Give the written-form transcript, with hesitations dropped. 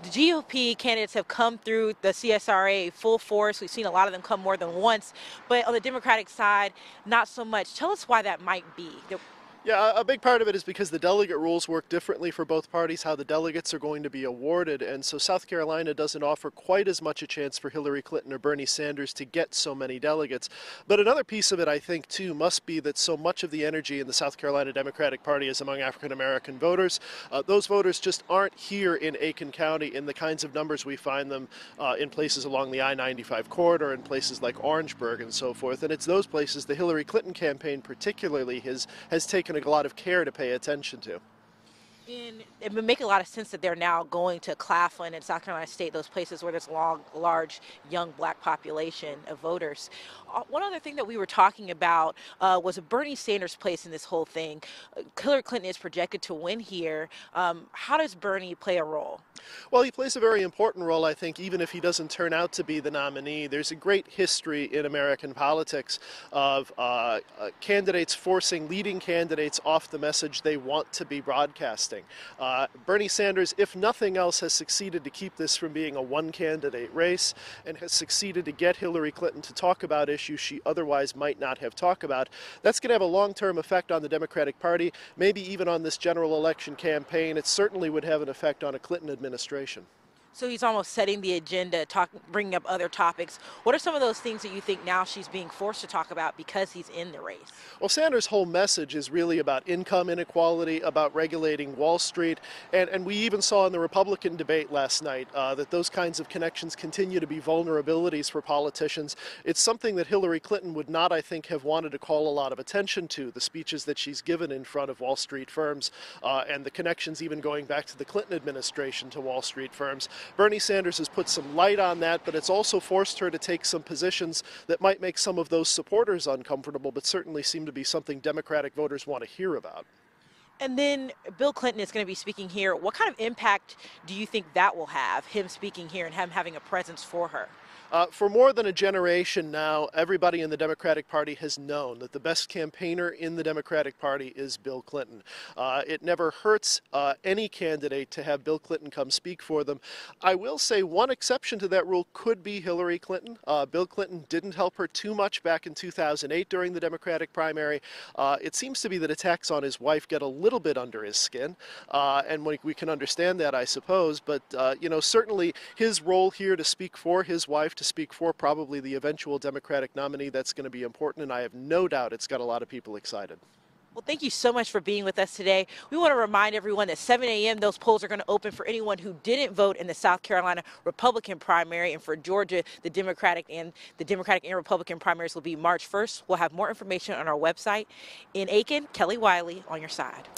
The GOP candidates have come through the CSRA full force. We've seen a lot of them come more than once, but on the Democratic side, not so much. Tell us why that might be. Yeah, a big part of it is because the delegate rules work differently for both parties, how the delegates are going to be awarded, and so South Carolina doesn't offer quite as much a chance for Hillary Clinton or Bernie Sanders to get so many delegates. But another piece of it, I think, too, must be that so much of the energy in the South Carolina Democratic Party is among African American voters. Those voters just aren't here in Aiken County in the kinds of numbers we find them in places along the I-95 corridor, in places like Orangeburg and so forth. And it's those places the Hillary Clinton campaign particularly has taken a lot of care to pay attention to. And it would make a lot of sense that they're now going to Claflin and South Carolina State, those places where there's a large young black population of voters. One other thing that we were talking about was Bernie Sanders' place in this whole thing. Hillary Clinton is projected to win here. How does Bernie play a role? Well, he plays a very important role, I think, even if he doesn't turn out to be the nominee. There's a great history in American politics of candidates forcing leading candidates off the message they want to be broadcasting. Bernie Sanders, if nothing else, has succeeded to keep this from being a one-candidate race and has succeeded to get Hillary Clinton to talk about issues she otherwise might not have talked about. That's going to have a long-term effect on the Democratic Party, maybe even on this general election campaign. It certainly would have an effect on a Clinton administration. So he's almost setting the agenda, bringing up other topics. What are some of those things that you think now she's being forced to talk about because he's in the race? Well, Sanders' whole message is really about income inequality, about regulating Wall Street, and we even saw in the Republican debate last night that those kinds of connections continue to be vulnerabilities for politicians. It's something that Hillary Clinton would not, I think, have wanted to call a lot of attention to, the speeches that she's given in front of Wall Street firms and the connections even going back to the Clinton administration to Wall Street firms. Bernie Sanders has put some light on that, but it's also forced her to take some positions that might make some of those supporters uncomfortable, but certainly seem to be something Democratic voters want to hear about. And then Bill Clinton is going to be speaking here. What kind of impact do you think that will have, him speaking here and him having a presence for her? For more than a generation now, everybody in the Democratic Party has known that the best campaigner in the Democratic Party is Bill Clinton. It never hurts any candidate to have Bill Clinton come speak for them. I will say one exception to that rule could be Hillary Clinton. Bill Clinton didn't help her too much back in 2008 during the Democratic primary. It seems to be that attacks on his wife get a little bit under his skin, and we can understand that, I suppose, but certainly his role here to speak for his wife, to speak for probably the eventual Democratic nominee, that's going to be important, and I have no doubt it's got a lot of people excited. Well, thank you so much for being with us today. We want to remind everyone that 7 a.m. those polls are going to open for anyone who didn't vote in the South Carolina Republican primary, and for Georgia, the Democratic and Republican primaries will be March 1st. We'll have more information on our website. In Aiken, Kelly Wiley on your side.